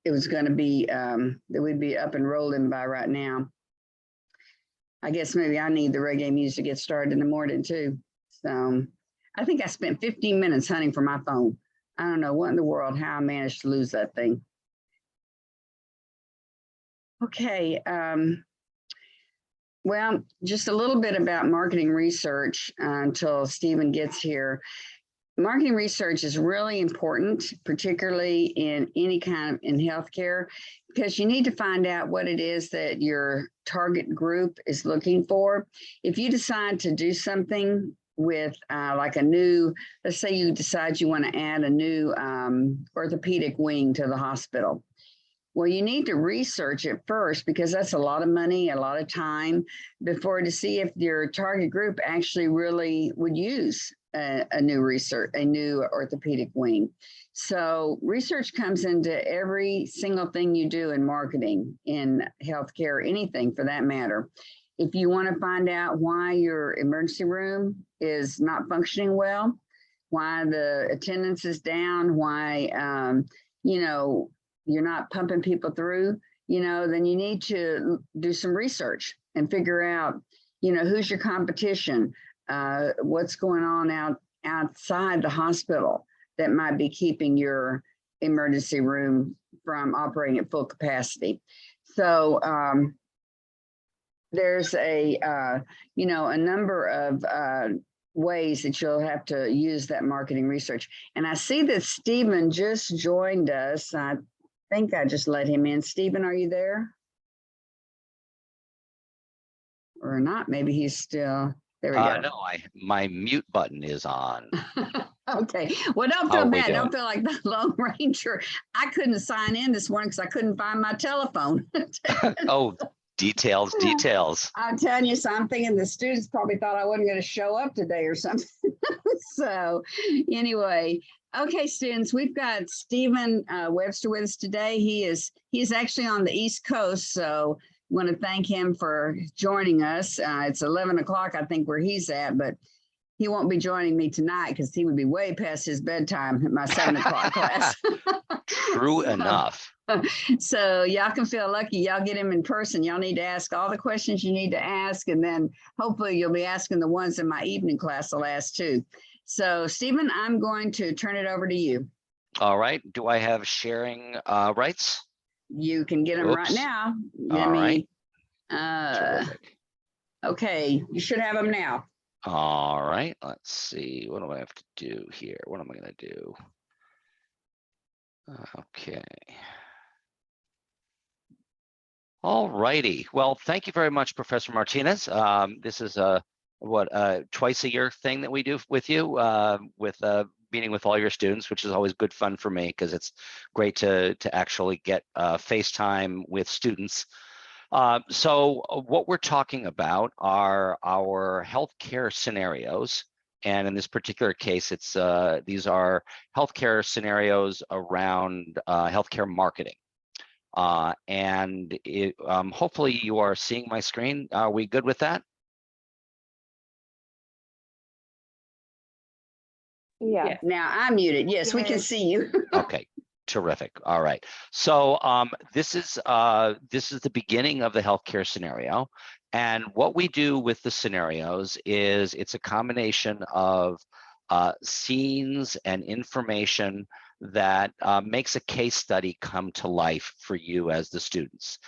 it was going to be, that we'd be up and rolling by right now. I guess maybe I need the reggae music to get started in the morning too. So I think I spent 15 minutes hunting for my phone. I don't know what in the world, how I managed to lose that thing. Okay. Well, just a little bit about marketing research until Stephen gets here. Marketing research is really important, particularly in any kind of in healthcare, because you need to find out what it is that your target group is looking for. If you decide to do something with like a new, let's say you decide you want to add a new orthopedic wing to the hospital. Well, you need to research it first because that's a lot of money, a lot of time before to see if your target group actually really would use a new orthopedic wing. So research comes into every single thing you do in marketing, in healthcare, anything for that matter. If you want to find out why your emergency room is not functioning well, why the attendance is down, why, you're not pumping people through, then you need to do some research and figure out, who's your competition, what's going on outside the hospital that might be keeping your emergency room from operating at full capacity. So there's a number of ways that you'll have to use that marketing research. And I see that Stephen just joined us. I think I just let him in. Stephen, are you there? Or not? Maybe he's still, there we go. No, my mute button is on. Okay. Well, don't feel bad. Don't feel like the Lone Ranger. I couldn't sign in this morning because I couldn't find my telephone. Oh, details. I'm telling you something, the students probably thought I wasn't going to show up today or something. So anyway, okay, students, we've got Stephen Webster with us today. He's actually on the East Coast, so I want to thank him for joining us. It's 11 o'clock, I think, where he's at, but he won't be joining me tonight because he would be way past his bedtime at my 7 o'clock class. True enough. So y'all can feel lucky. Y'all get him in person. Y'all need to ask all the questions you need to ask, and then hopefully you'll be asking the ones in my evening class, the last two. So Stephen, I'm going to turn it over to you. All right. Do I have sharing rights? You can get them right now. All right. Okay, you should have them now. All right. Let's see. What do I have to do here? What am I going to do? Okay. All righty. Well, thank you very much, Professor Martinez. This is a twice a year thing that we do with you, with meeting with all your students, which is always good fun for me because it's great to actually get FaceTime with students. So what we're talking about are our healthcare scenarios. And in this particular case, it's these are healthcare scenarios around healthcare marketing. And hopefully you are seeing my screen. Are we good with that? Yeah. Now I'm muted. Yes, we can see you. Okay. Terrific. All right. So this is the beginning of the healthcare scenario. And what we do with the scenarios is it's a combination of scenes and information that makes a case study come to life for you as the students.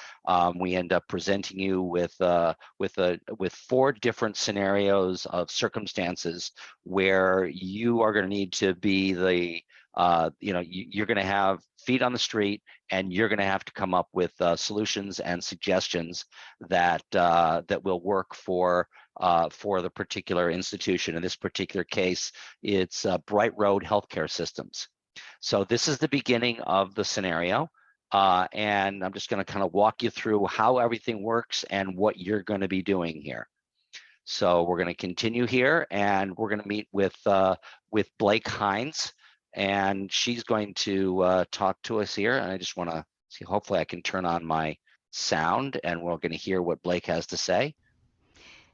We end up presenting you with 4 different scenarios of circumstances where you are going to need to be the you're going to have feet on the street, and you're going to have to come up with solutions and suggestions that will work for the particular institution. In this particular case, it's Bright Road Healthcare Systems. So this is the beginning of the scenario, and I'm just going to kind of walk you through how everything works and what you're going to be doing here. So we're going to continue here, and we're going to meet with Blake Hines. And she's going to talk to us here. And I just want to see, hopefully I can turn on my sound and we're going to hear what Blake has to say.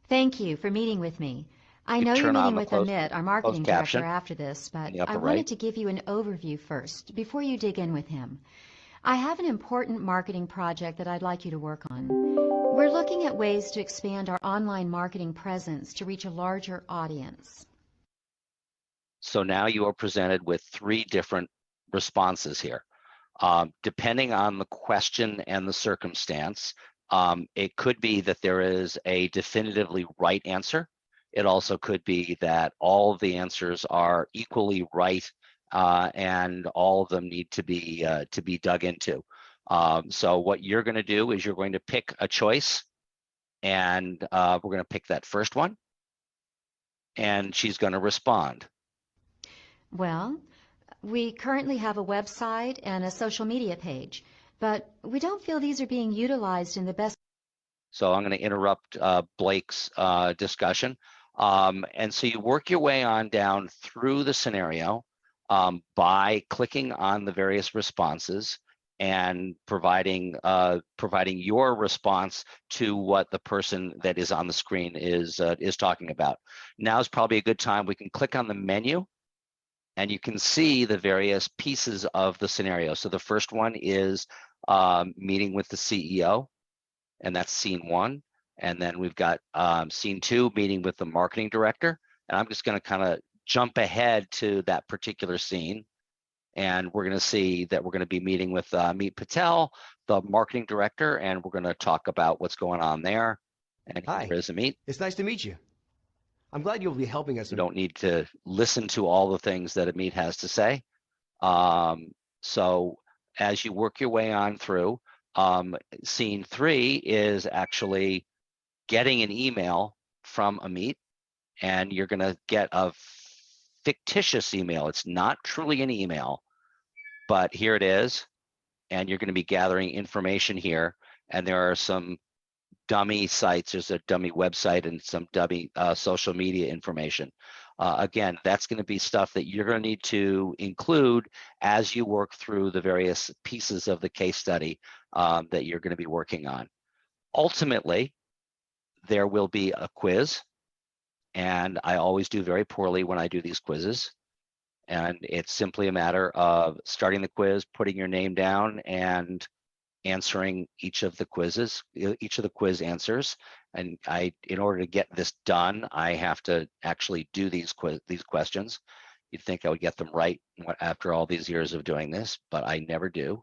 Thank you for meeting with me. I know you're meeting with Amit, our marketing director, after this, but I wanted to give you an overview first before you dig in with him. I have an important marketing project that I'd like you to work on. We're looking at ways to expand our online marketing presence to reach a larger audience. So now you are presented with 3 different responses here. Depending on the question and the circumstance, it could be that there is a definitively right answer. It also could be that all of the answers are equally right, and all of them need to be dug into. So what you're going to do is you're going to pick a choice, and we're going to pick that first one, and she's going to respond. Well, we currently have a website and a social media page, but we don't feel these are being utilized in the best. So I'm going to interrupt Blake's discussion. And so you work your way on down through the scenario by clicking on the various responses and providing your response to what the person that is on the screen is talking about. Now is probably a good time. We can click on the menu, and you can see the various pieces of the scenario. So the first one is meeting with the CEO, and that's scene 1. And then we've got scene 2, meeting with the marketing director. And I'm just going to kind of jump ahead to that particular scene. And we're going to see that we're going to be meeting with Meet Patel, the marketing director, and we're going to talk about what's going on there. And Hi, here is Amit. it's nice to meet you. I'm glad you'll be helping us. You don't need to listen to all the things that Amit has to say. So as you work your way on through, scene 3 is actually getting an email from Amit, and you're going to get a fictitious email. It's not truly an email, but here it is, and you're going to be gathering information here, and there are some dummy sites. There's a dummy website and some dummy social media information. Again, that's going to be stuff that you're going to need to include as you work through the various pieces of the case study that you're going to be working on. Ultimately, there will be a quiz, and I always do very poorly when I do these quizzes. And it's simply a matter of starting the quiz, putting your name down, and answering each of the quizzes, each of the quiz answers. And in order to get this done, I have to actually do these questions. You'd think I would get them right after all these years of doing this, but I never do.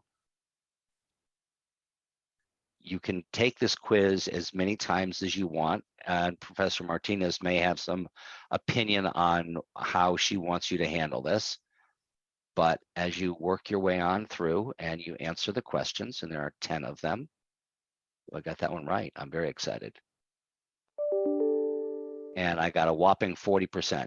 You can take this quiz as many times as you want, and Professor Martinez may have some opinion on how she wants you to handle this. But as you work your way on through and you answer the questions, and there are 10 of them, I got that one right. I'm very excited. And I got a whopping 40%.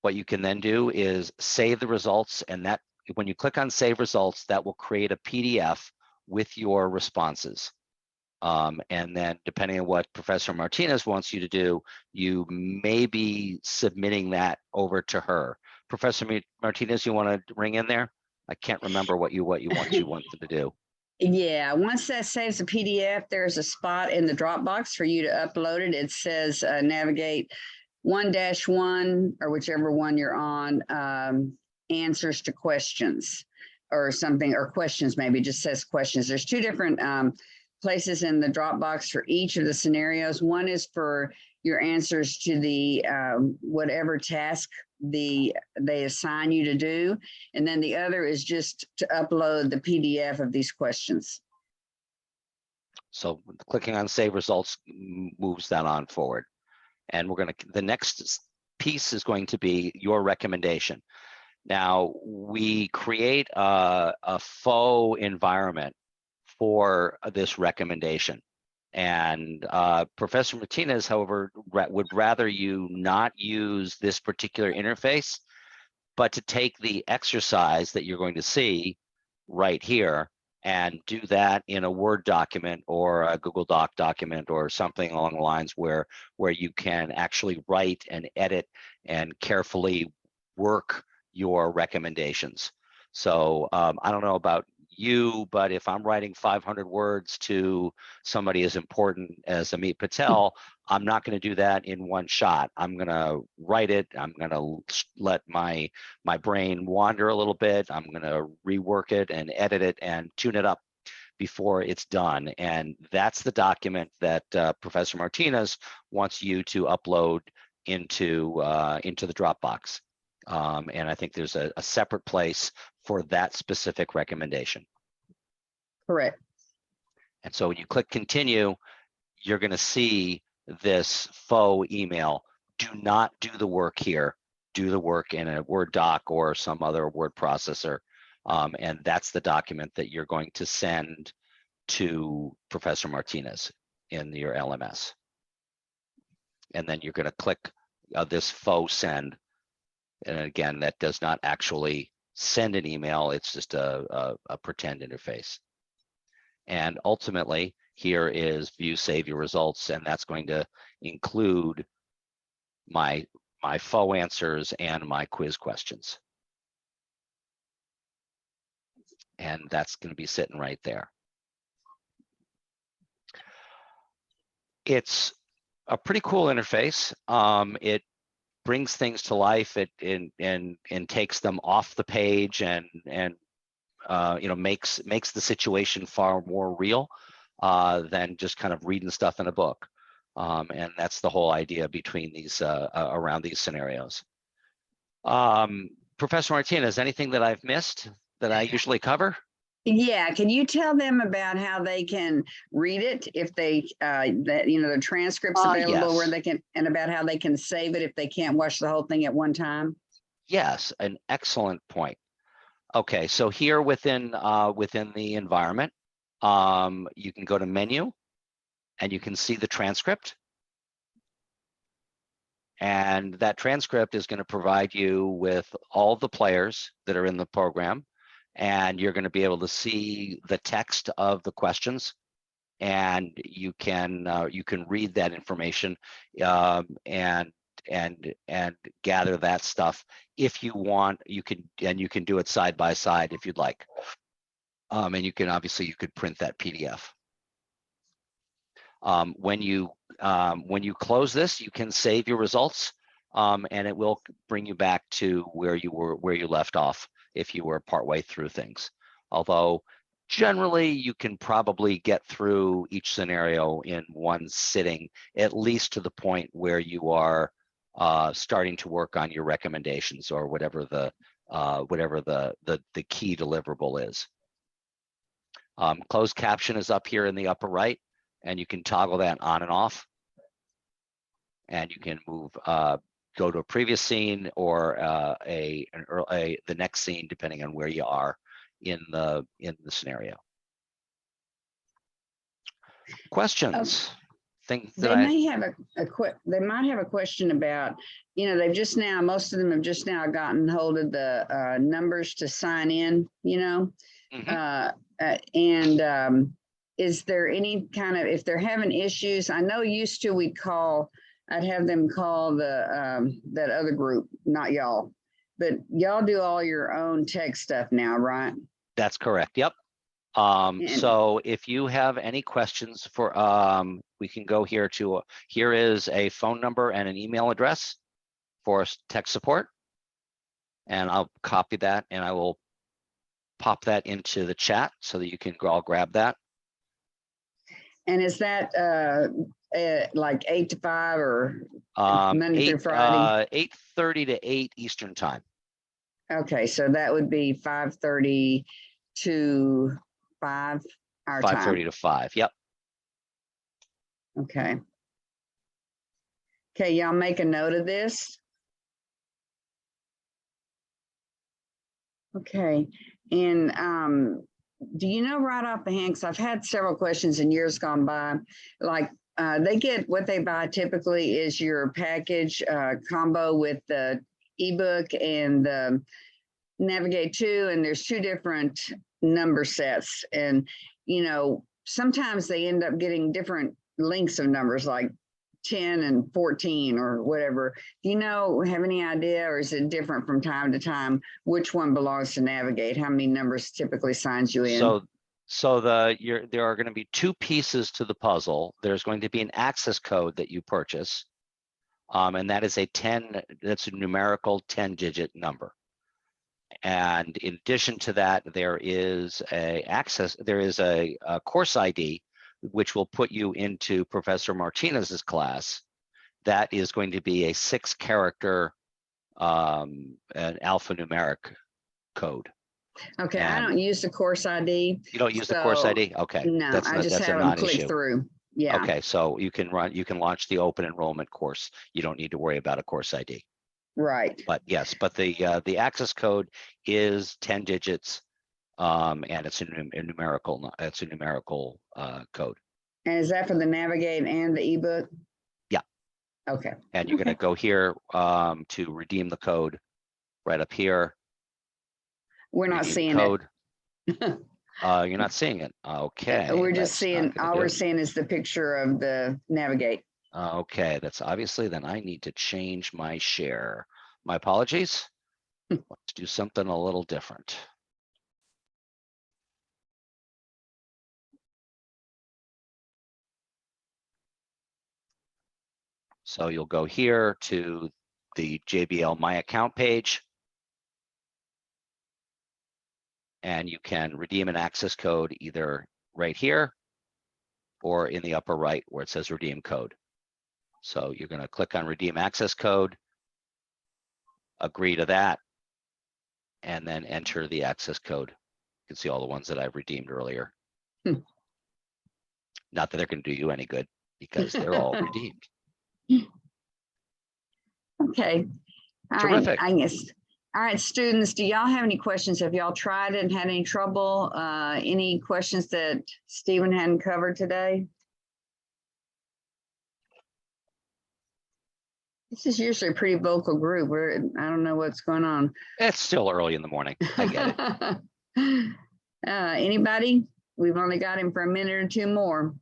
What you can then do is save the results, and that when you click on Save Results, that will create a PDF with your responses. And then depending on what Professor Martinez wants you to do, you may be submitting that over to her. Professor Martinez, you want to ring in there? I can't remember what you want them to do. Yeah, once that saves a PDF, there's a spot in the Dropbox for you to upload it. It says navigate 1-1 or whichever one you're on, answers to questions or something, or questions, maybe just says questions. There's 2 different places in the Dropbox for each of the scenarios. One is for your answers to the whatever task they assign you to do. And then the other is just to upload the PDF of these questions. So clicking on Save Results moves that on forward. And the next piece is going to be your recommendation. Now, we create a faux environment for this recommendation. And Professor Martinez, however, would rather you not use this particular interface, but to take the exercise that you're going to see right here and do that in a Word document or a Google Doc document or something along the lines where you can actually write and edit and carefully work your recommendations. So I don't know about you, but if I'm writing 500 words to somebody as important as Amit Patel, I'm not going to do that in one shot. I'm going to write it. I'm going to let my brain wander a little bit. I'm going to rework it and edit it and tune it up before it's done. And that's the document that Professor Martinez wants you to upload into the Dropbox. And I think there's a separate place for that specific recommendation. Correct. And so when you click continue, you're going to see this faux email. Do not do the work here. Do the work in a Word doc or some other word processor. And that's the document that you're going to send to Professor Martinez in your LMS. And then you're going to click this faux send. And again, that does not actually send an email. It's just a pretend interface. And ultimately, here is view, save your results. And that's going to include my faux answers and my quiz questions. And that's going to be sitting right there. It's a pretty cool interface. It brings things to life. It and takes them off the page and makes the situation far more real than just kind of reading stuff in a book. And that's the whole idea between these around these scenarios. Professor Martinez, anything that I've missed that I usually cover? Yeah, can you tell them about how they can read it if they the transcripts available where Yes. they can, and about how they can save it if they can't watch the whole thing at one time? Yes, an excellent point. Okay, so here within the environment, you can go to menu and you can see the transcript. And that transcript is going to provide you with all the players that are in the program. And you're going to be able to see the text of the questions, and you can read that information and gather that stuff if you want. You can do it side by side if you'd like, and you could print that PDF. When you close this, you can save your results, and it will bring you back to where you left off if you were partway through things. Although generally you can probably get through each scenario in one sitting, at least to the point where you are starting to work on your recommendations or whatever the key deliverable is. Closed caption is up here in the upper right, and you can toggle that on and off. And you can move go to a previous scene or the next scene, depending on where you are in the scenario. Questions? Things that They might have a question about, most of them have just now gotten hold of the numbers to sign in, is there any kind of, if they're having issues, I know used to I'd have them call that other group, not y'all, but y'all do all your own tech stuff now, right? That's correct. Yep. So if you have any questions for, we can go here is a phone number and an email address for tech support. And I'll copy that and I will pop that into the chat so that you can all grab that. And is that like 8 to 5 or Monday through Friday? 8:30 to 8 Eastern time. Okay, so that would be 5:30 to 5 our time. 5:30 to 5. Yep. Okay. Okay, y'all make a note of this. Okay, and do you know right off the hand, because I've had several questions in years gone by, like they get what they buy typically is your package combo with the ebook and the Navigate 2, and there's 2 different number sets. And, sometimes they end up getting different lengths of numbers, like 10 and 14 or whatever. Do you know, have any idea, or is it different from time to time? Which one belongs to Navigate? How many numbers typically signs you in? So there are going to be two pieces to the puzzle. There's going to be an access code that you purchase, and that is that's a numerical 10-digit number. And in addition to that, there is a course ID, which will put you into Professor Martinez's class. That is going to be a 6-character an alphanumeric code. Okay, And I don't use the course ID. you don't use the course so, ID? Okay. No, I just that's have a them click non-issue. through. Yeah. Okay, so you can launch the open enrollment course. You don't need to worry about a course ID. Right. But yes, but the access code is 10 digits, and it's a numerical code. And is that for the Navigate and the ebook? Yeah. Okay. And you're going to go here to redeem the code right up here. We're not Redeem seeing code. it. You're not seeing it. Okay. We're just that's seeing, not gonna all do we're it. seeing is the picture of the Navigate. Okay, that's obviously, then I need to change my share. My apologies. Let's do something a little different. So you'll go here to the JBL My Account page, and you can redeem an access code either right here or in the upper right where it says redeem code. So you're going to click on redeem access code, agree to that, and then enter the access code. You can see all the ones that I've redeemed earlier. Not that they're going to do you any good because they're all redeemed. Okay. All Terrific. right, I guess. All right, students, do y'all have any questions? Have y'all tried it and had any trouble? Any questions that Stephen hadn't covered today? This is usually a pretty vocal group. I don't know what's going on. It's still early in the morning. I get it. Anybody? We've only got him for a minute or two more.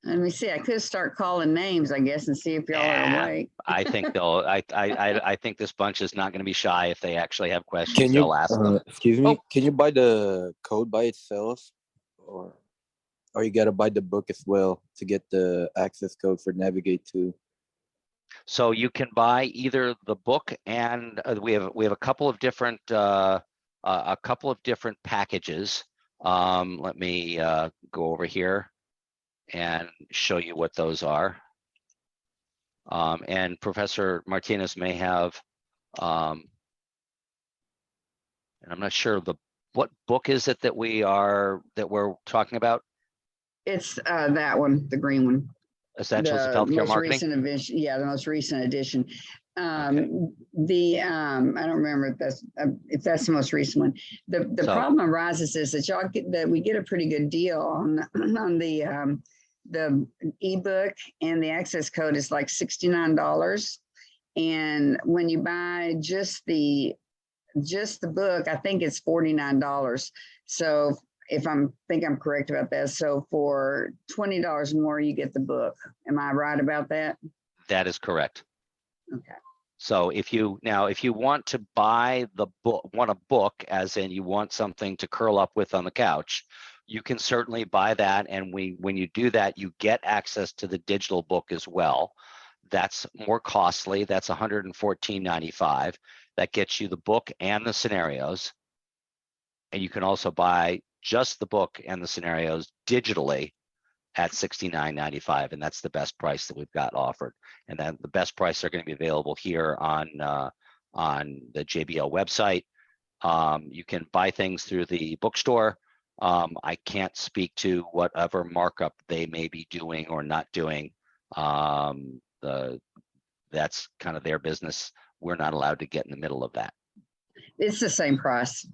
Let me see. I could start calling names, I guess, and see if y'all are awake. I think they'll. I think this bunch is not going to be shy. If they actually have questions, Can you, they'll ask them. excuse me, Oh. can you buy the code by itself, or you gotta buy the book as well to get the access code for Navigate 2? So you can buy either the book, and we have a couple of different packages. Let me go over here and show you what those are. And Professor Martinez may have, and I'm not sure what book is it that we're talking about? It's that one, the green one. Essentials of The Healthcare most Marketing. recent edition. Yeah, the most recent edition. I Okay. don't remember if that's the most recent one. The So- problem arises is that we get a pretty good deal on the ebook, and the access code is like $69. And when you buy just the book, I think it's $49. So if I'm correct about that. So for $20 more, you get the book. Am I right about that? That is correct. Okay. So if you want to buy the book, want a book, as in you want something to curl up with on the couch, you can certainly buy that. And when you do that, you get access to the digital book as well. That's more costly. That's $114.95. That gets you the book and the scenarios. And you can also buy just the book and the scenarios digitally at $69.95, and that's the best price that we've got offered. And then the best price are going to be available here on the JBL website. You can buy things through the bookstore. I can't speak to whatever markup they may be doing or not doing. That's kind of their business. We're not allowed to get in the middle of that. It's the same price.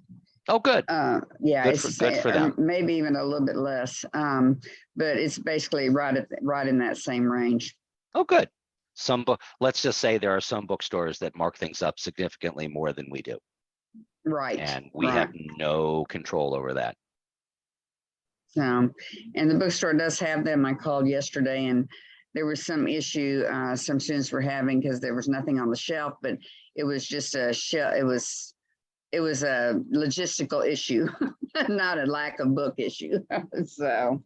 Oh, good. Yeah, Good it's good for them. maybe even a little bit less. But it's basically right in that same range. Oh, good. Let's just say there are some bookstores that mark things up significantly more than we do. Right. And we right. have no control over that. So, and the bookstore does have them. I called yesterday and there was some issue some students were having because there was nothing on the shelf, but it was just a shelf. It was a logistical issue, not a lack of book issue. So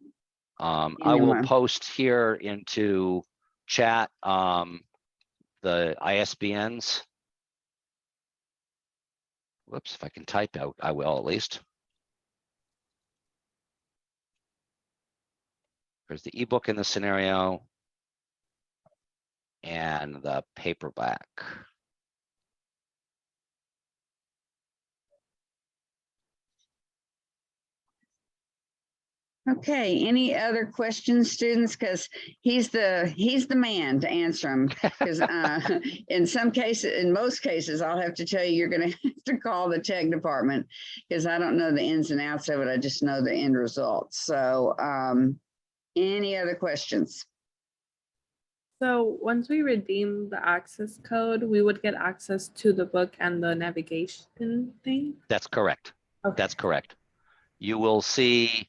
I will anyway. post here into chat the ISBNs. Whoops, if I can type out, I will at least. There's the ebook in the scenario and the paperback. Okay, any other questions, students? Because he's the man to answer them. Because in most cases, I'll have to tell you, you're going to have to call the tech department because I don't know the ins and outs of it. I just know the end result. So any other questions? So once we redeem the access code, we would get access to the book and the navigation thing? That's correct. Okay. That's correct. You will see.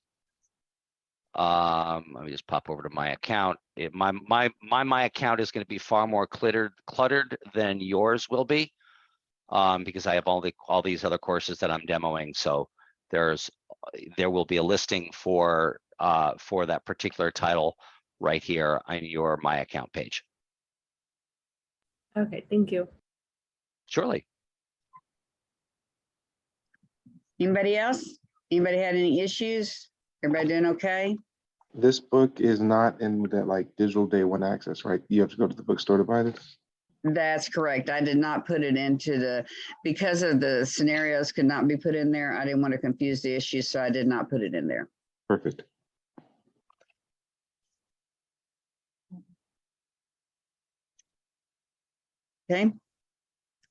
Let me just pop over to my account. My account is going to be far more cluttered than yours will be, because I have all these other courses that I'm demoing. So there will be a listing for that particular title right here on your My Account page. Okay, thank you. Surely. Anybody else? Anybody had any issues? Everybody doing okay? This book is not in that like digital day one access, right? You have to go to the bookstore to buy this. That's correct. I did not put it into because of the scenarios could not be put in there. I didn't want to confuse the issue, so I did not put it in there. Perfect. Okay.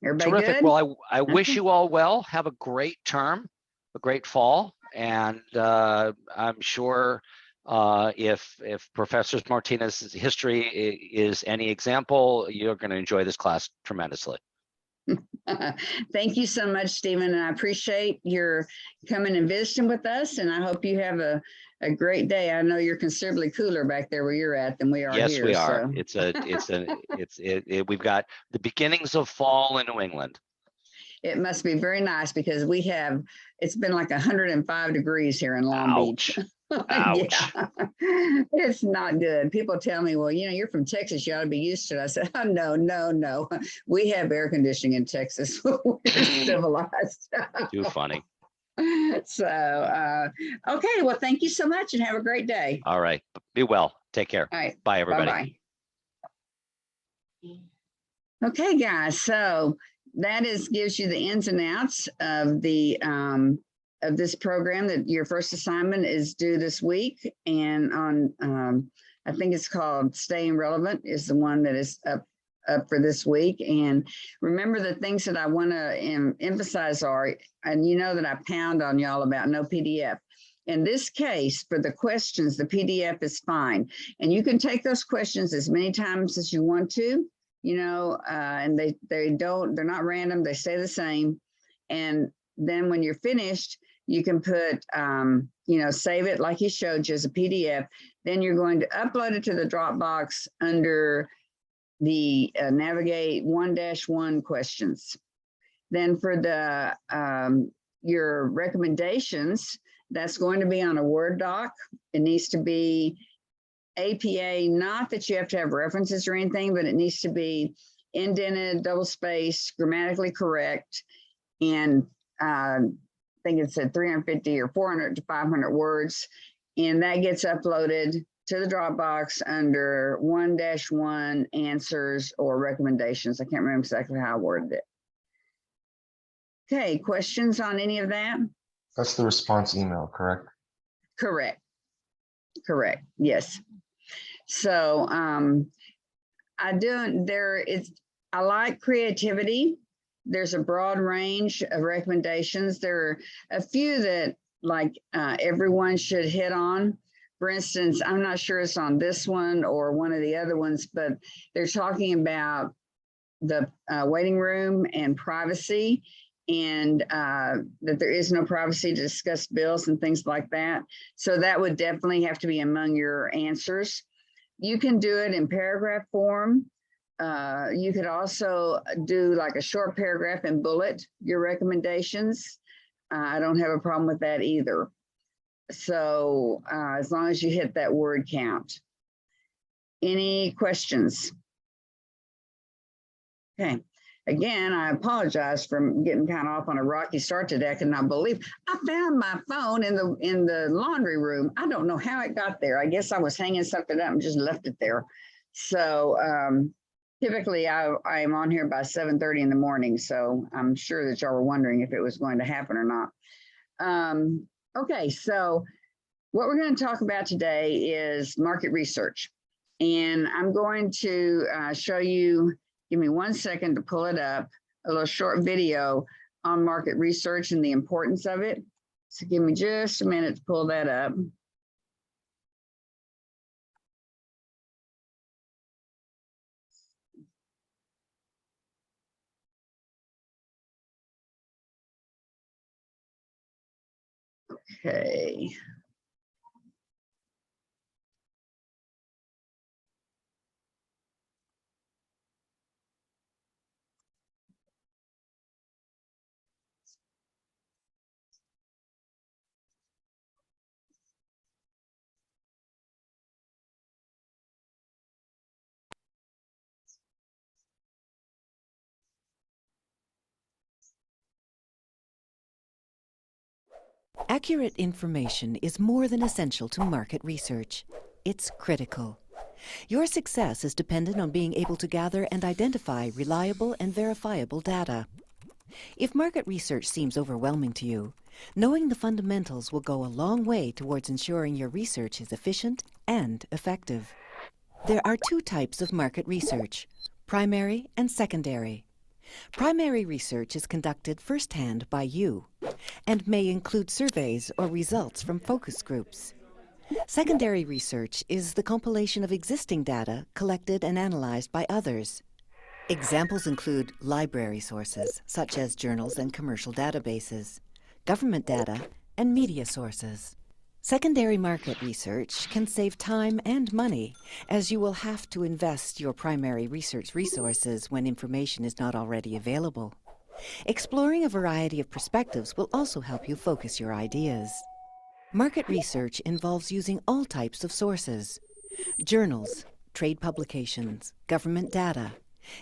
Everybody Terrific. good? Well, I wish Okay. you all well. Have a great term, a great fall, and I'm sure if Professor Martinez's history is any example, you're going to enjoy this class tremendously. Thank you so much, Stephen, and I appreciate your coming and visiting with us, and I hope you have a great day. I know you're considerably cooler back there where you're at than we are Yes, here. we are. So. We've got the beginnings of fall in New England. It must be very nice because it's been like 105 degrees here in Long Beach. Ouch. Yeah, it's not good. People tell me, well, you're from Texas, you ought to be used to it. I said, oh, no. We have air conditioning in Texas. We're civilized. Too funny. So, okay. Well, thank you so much and have a great day. All right. Be well. Take care. All right. Bye, everybody. Bye-bye. Okay, guys. So that gives you the ins and outs of the of this program. That your first assignment is due this week, and on I think it's called Staying Relevant is the one that is up for this week. And remember, the things that I want to emphasize are, and you know that I pound on y'all about no PDF. In this case, for the questions, the PDF is fine, and you can take those questions as many times as you want to. And they're not random, they stay the same. And then when you're finished, you can put, save it like he showed you as a PDF. Then you're going to upload it to the Dropbox under the Navigate 1-1 questions. Then for the your recommendations, that's going to be on a Word doc. It needs to be APA, not that you have to have references or anything, but it needs to be indented, double spaced, grammatically correct, and I think it said 350 or 400 to 500 words, and that gets uploaded to the Dropbox under 1-1 answers or recommendations. I can't remember exactly how I worded it. Okay, questions on any of that? That's the response email, correct? Correct. Yes. So I like creativity. There's a broad range of recommendations. There are a few that everyone should hit on. For instance, I'm not sure it's on this one or one of the other ones, but they're talking about the waiting room and privacy. and that there is no privacy to discuss bills and things like that. So that would definitely have to be among your answers. You can do it in paragraph form. You could also do like a short paragraph and bullet your recommendations. I don't have a problem with that either. So as long as you hit that word count. Any questions? Okay. Again, I apologize for getting kind of off on a rocky start today. I cannot believe I found my phone in the laundry room. I don't know how it got there. I guess I was hanging something up and just left it there. So typically I am on here by 7:30 in the morning. So I'm sure that y'all were wondering if it was going to happen or not. Okay, so what we're going to talk about today is market research. And I'm going to show you, give me 1 second to pull it up, a little short video on market research and the importance of it. So give me just a minute to pull that up. Okay. Accurate information is more than essential to market research. It's critical. Your success is dependent on being able to gather and identify reliable and verifiable data. If market research seems overwhelming to you, knowing the fundamentals will go a long way towards ensuring your research is efficient and effective. There are two types of market research: primary and secondary. Primary research is conducted firsthand by you and may include surveys or results from focus groups. Secondary research is the compilation of existing data collected and analyzed by others. Examples include library sources, such as journals and commercial databases, government data, and media sources. Secondary market research can save time and money, as you will have to invest your primary research resources when information is not already available. Exploring a variety of perspectives will also help you focus your ideas. Market research involves using all types of sources: journals, trade publications, government data.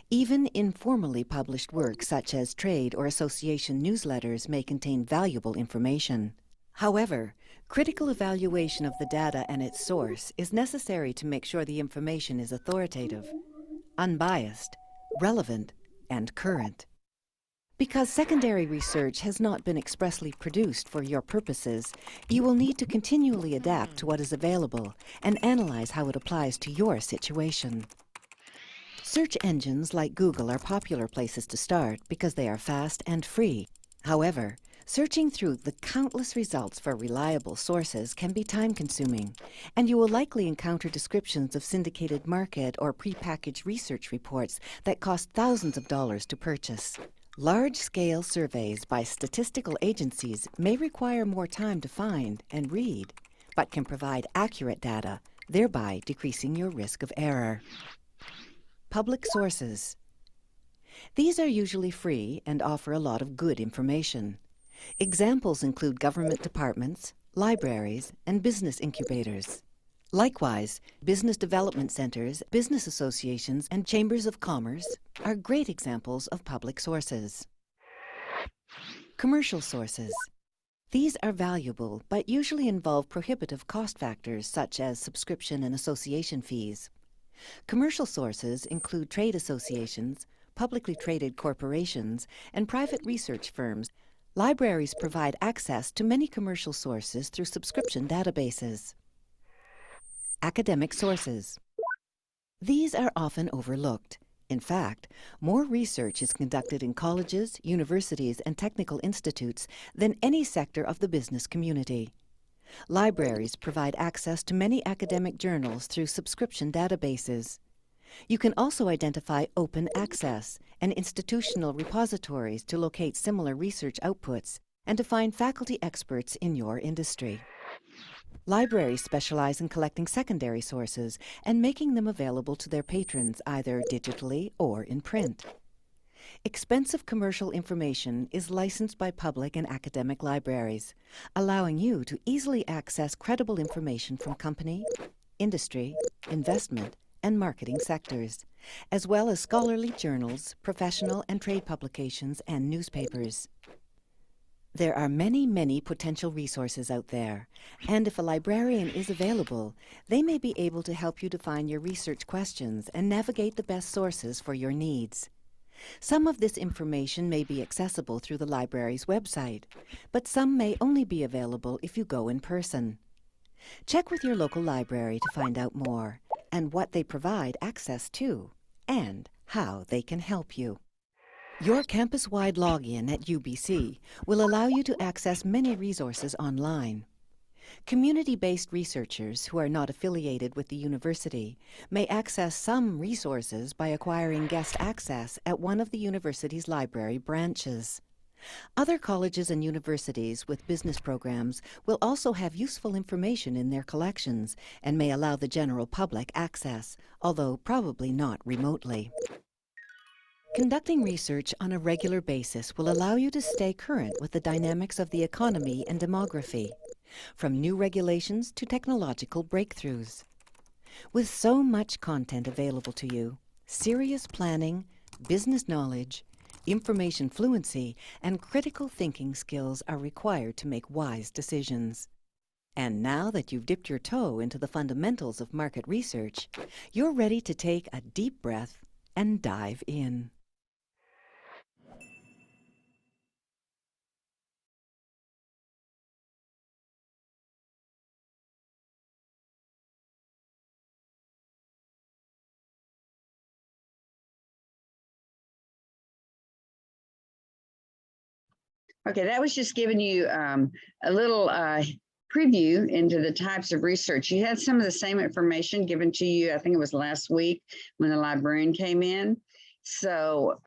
Even informally published work such as trade or association newsletters may contain valuable information. However, critical evaluation of the data and its source is necessary to make sure the information is authoritative, unbiased, relevant, and current. Because secondary research has not been expressly produced for your purposes, you will need to continually adapt to what is available and analyze how it applies to your situation. Search engines like Google are popular places to start because they are fast and free. However, searching through the countless results for reliable sources can be time-consuming, and you will likely encounter descriptions of syndicated market or prepackaged research reports that cost thousands of dollars to purchase. Large-scale surveys by statistical agencies may require more time to find and read, but can provide accurate data, thereby decreasing your risk of error. Public sources. These are usually free and offer a lot of good information. Examples include government departments, libraries, and business incubators. Likewise, business development centers, business associations, and chambers of commerce are great examples of public sources. Commercial sources. These are valuable, but usually involve prohibitive cost factors such as subscription and association fees. Commercial sources include trade associations, publicly traded corporations, and private research firms. Libraries provide access to many commercial sources through subscription databases. Academic sources. These are often overlooked. In fact, more research is conducted in colleges, universities, and technical institutes than any sector of the business community. Libraries provide access to many academic journals through subscription databases. You can also identify open access and institutional repositories to locate similar research outputs and to find faculty experts in your industry. Libraries specialize in collecting secondary sources and making them available to their patrons either digitally or in print. Expensive commercial information is licensed by public and academic libraries, allowing you to easily access credible information from company, industry, investment, and marketing sectors, as well as scholarly journals, professional and trade publications, and newspapers. There are many, many potential resources out there, and if a librarian is available, they may be able to help you define your research questions and navigate the best sources for your needs. Some of this information may be accessible through the library's website, but some may only be available if you go in person. Check with your local library to find out more, and what they provide access to, and how they can help you. Your campus-wide login at UBC will allow you to access many resources online. Community-based researchers who are not affiliated with the university may access some resources by acquiring guest access at one of the university's library branches. Other colleges and universities with business programs will also have useful information in their collections and may allow the general public access, although probably not remotely. Conducting research on a regular basis will allow you to stay current with the dynamics of the economy and demography, from new regulations to technological breakthroughs. With so much content available to you, serious planning, business knowledge, information fluency, and critical thinking skills are required to make wise decisions. And now that you've dipped your toe into the fundamentals of market research, you're ready to take a deep breath and dive in. Okay, that was just giving you a little preview into the types of research. You had some of the same information given to you, I think it was last week when the librarian came in. So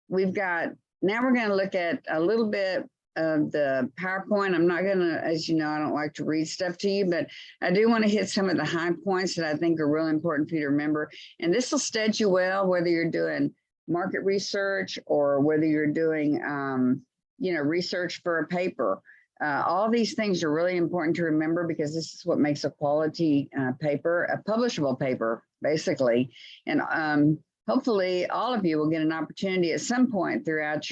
we've got, now we're going to look at a little bit of the PowerPoint. I'm not going to, as you know, I don't like to read stuff to you, but I do want to hit some of the high points that I think are really important for you to remember. And this will stead you well, whether you're doing market research or whether you're doing research for a paper. All these things are really important to remember because this is what makes a quality paper, a publishable paper, basically. And hopefully all of you will get an opportunity at some point throughout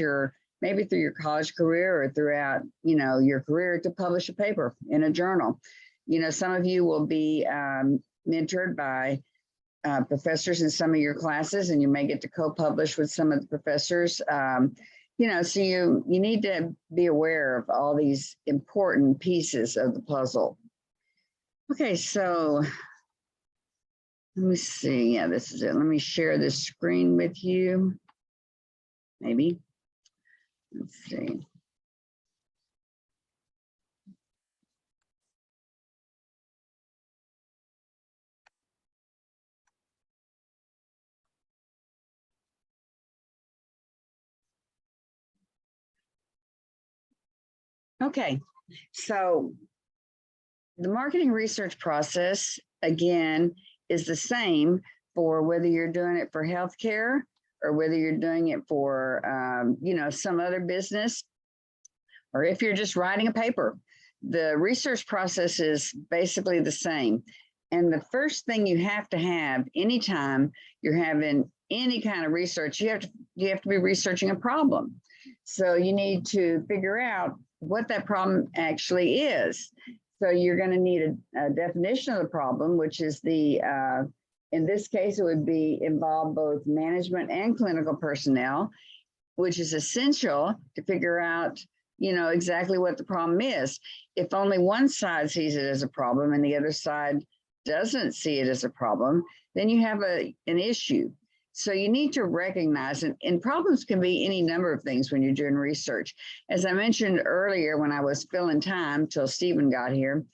maybe through your college career or throughout, your career to publish a paper in a journal. Some of you will be mentored by professors in some of your classes, and you may get to co-publish with some of the professors. So you need to be aware of all these important pieces of the puzzle. Okay, so let me see. Yeah, this is it. Let me share this screen with you. Maybe. Let's see. Okay, so the marketing research process, again, is the same for whether you're doing it for healthcare or whether you're doing it for, some other business, or if you're just writing a paper. The research process is basically the same. And the first thing you have to have anytime you're having any kind of research, you have to be researching a problem. So you need to figure out what that problem actually is. So you're going to need a definition of the problem, which is in this case, it would involve both management and clinical personnel, which is essential to figure out, exactly what the problem is. If only one side sees it as a problem and the other side doesn't see it as a problem, then you have an issue. So you need to recognize, and problems can be any number of things when you're doing research. As I mentioned earlier, when I was filling time till Stephen got here,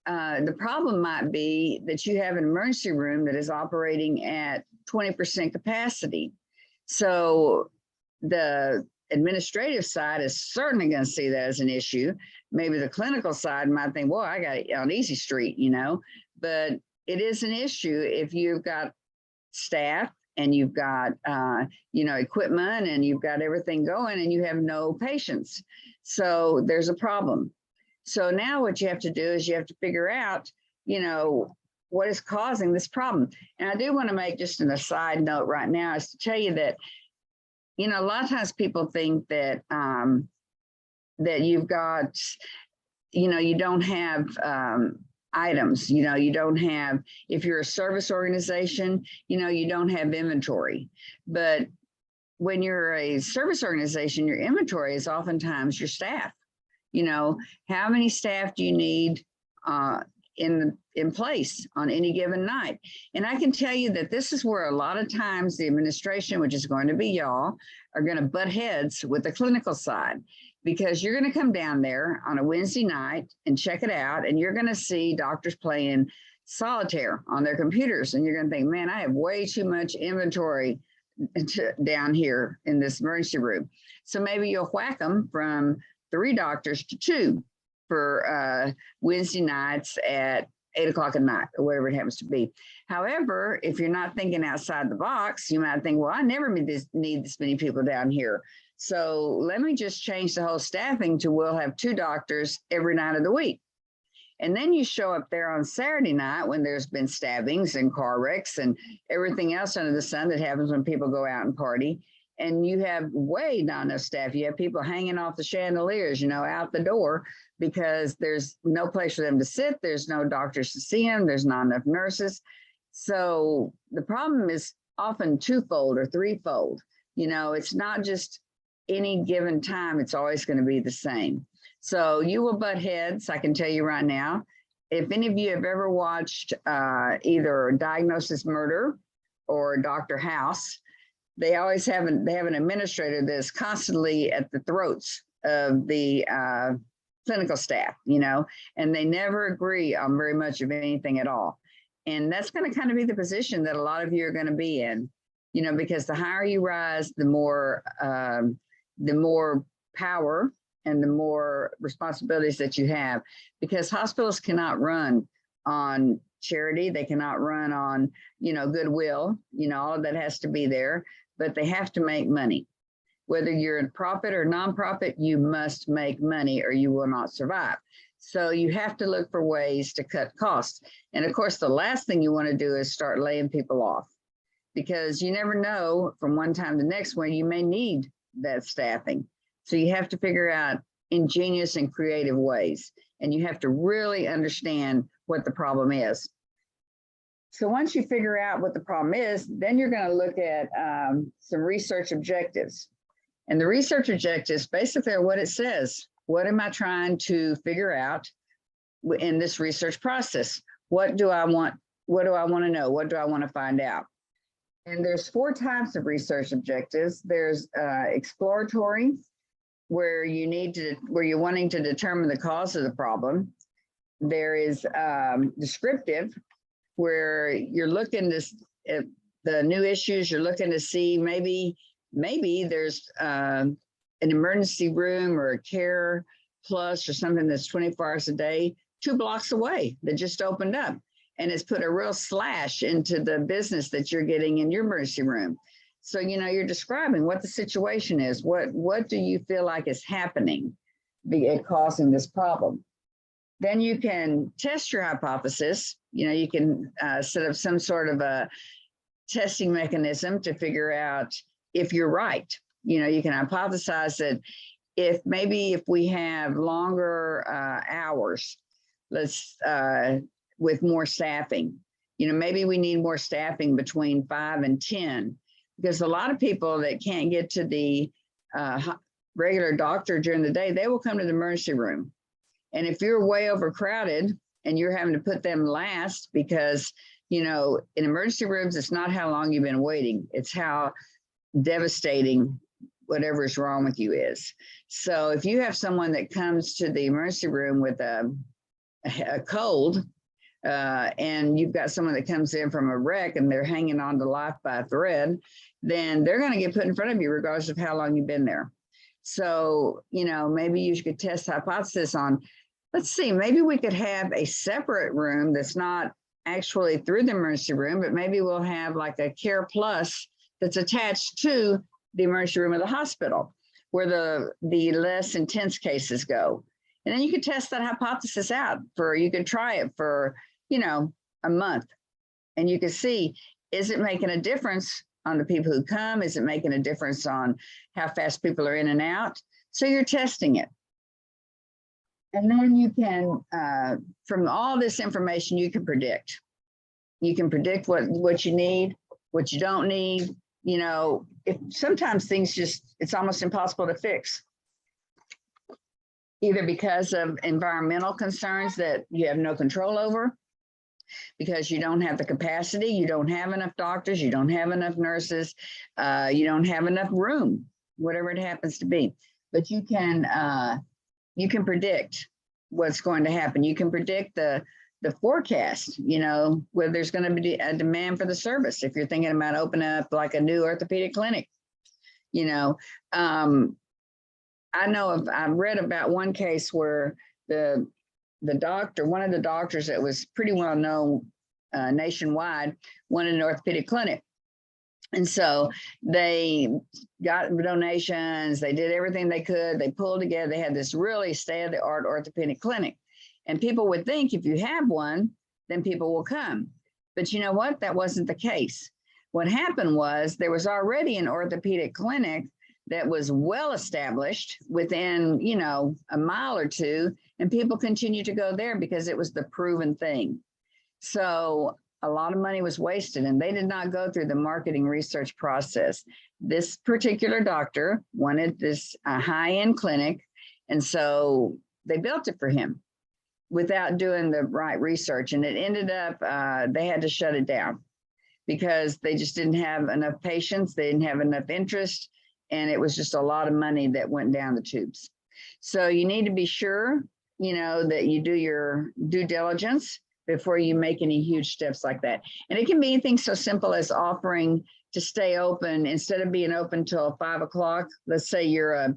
the problem might be that you have an emergency room that is operating at 20% capacity. So the administrative side is certainly going to see that as an issue. Maybe the clinical side might think, well, I got it on easy street, you know, but it is an issue if you've got staff and you've got, you know, equipment and you've got everything going and you have no patients. So there's a problem. So now what you have to do is you have to figure out, you know, what is causing this problem. And I do want to make just an aside note right now is to tell you that, you know, a lot of times people think that that you've got, you know, you don't have items, you know, you don't have, if you're a service organization, you know, you don't have inventory. But when you're a service organization, your inventory is oftentimes your staff. You know, how many staff do you need in place on any given night? And I can tell you that this is where a lot of times the administration, which is going to be y'all, are going to butt heads with the clinical side, because you're going to come down there on a Wednesday night and check it out, and you're going to see doctors playing solitaire on their computers, and you're going to think, man, I have way too much inventory down here in this emergency room. So maybe you'll whack them from 3 doctors to 2 for Wednesday nights at 8 o'clock at night or whatever it happens to be. However, if you're not thinking outside the box, you might think, well, I never need this many people down here. So let me just change the whole staffing to we'll have 2 doctors every night of the week. And then you show up there on Saturday night when there's been stabbings and car wrecks and everything else under the sun that happens when people go out and party. And you have way not enough staff. You have people hanging off the chandeliers, you know, out the door, because there's no place for them to sit. There's no doctors to see them. There's not enough nurses. So the problem is often 2-fold or 3-fold. You know, it's not just any given time. It's always going to be the same. So you will butt heads. I can tell you right now, if any of you have ever watched either Diagnosis Murder or Dr. House, they always have an administrator that's constantly at the throats of the clinical staff, you know, and they never agree on very much of anything at all. And that's going to kind of be the position that a lot of you are going to be in, you know, because the higher you rise, the more power and the more responsibilities that you have, because hospitals cannot run on charity. They cannot run on, you know, goodwill, you know, all of that has to be there. But they have to make money. Whether you're in profit or nonprofit, you must make money or you will not survive. So you have to look for ways to cut costs. And of course, the last thing you want to do is start laying people off, because you never know from one time to the next when you may need that staffing. So you have to figure out ingenious and creative ways. And you have to really understand what the problem is. So once you figure out what the problem is, then you're going to look at some research objectives. And the research objectives basically are what it says. What am I trying to figure out in this research process? What do I want? What do I want to know? What do I want to find out? And there's 4 types of research objectives. There's exploratory, where you're wanting to determine the cause of the problem. There is descriptive, where you're looking to at the new issues, you're looking to see maybe there's an emergency room or a care plus or something that's 24 hours a day, 2 blocks away that just opened up. And it's put a real slash into the business that you're getting in your emergency room. So, you know, you're describing what the situation is. What do you feel like is happening causing this problem? Then you can test your hypothesis. You know, you can set up some sort of a testing mechanism to figure out if you're right. You know, you can hypothesize that if we have longer hours, with more staffing, you know, maybe we need more staffing between 5 and 10, because a lot of people that can't get to the regular doctor during the day, they will come to the emergency room. And if you're way overcrowded and you're having to put them last, because, you know, in emergency rooms, it's not how long you've been waiting, it's how devastating whatever is wrong with you is. So if you have someone that comes to the emergency room with a cold, and you've got someone that comes in from a wreck and they're hanging on to life by a thread, then they're going to get put in front of you regardless of how long you've been there. So, you know, maybe you could test hypothesis on, let's see, maybe we could have a separate room that's not actually through the emergency room, but maybe we'll have like a Care Plus that's attached to the emergency room of the hospital where the less intense cases go. And then you could test that hypothesis out you could try it for, you know, a month. And you can see, is it making a difference on the people who come? Is it making a difference on how fast people are in and out? So you're testing it. And then you can, from all this information, you can predict. You can predict what you need, what you don't need. You know, if sometimes things it's almost impossible to fix. Either because of environmental concerns that you have no control over, because you don't have the capacity, you don't have enough doctors, you don't have enough nurses, you don't have enough room, whatever it happens to be. But you can predict what's going to happen. You can predict the forecast, you know, whether there's going to be a demand for the service. If you're thinking about opening up like a new orthopedic clinic, you know, I've read about one case where the doctor, one of the doctors that was pretty well known nationwide, wanted an orthopedic clinic. And so they got donations, they did everything they could, they pulled together, they had this really state-of-the-art orthopedic clinic. And people would think if you have one, then people will come. But you know what? That wasn't the case. What happened was there was already an orthopedic clinic that was well established within, you know, a mile or two, and people continued to go there because it was the proven thing. So a lot of money was wasted and they did not go through the marketing research process. This particular doctor wanted this high-end clinic, and so they built it for him without doing the right research. And it ended up, they had to shut it down because they just didn't have enough patients, they didn't have enough interest, and it was just a lot of money that went down the tubes. So you need to be sure, you know, that you do your due diligence before you make any huge steps like that. And it can be anything so simple as offering to stay open instead of being open till 5 o'clock. Let's say you're a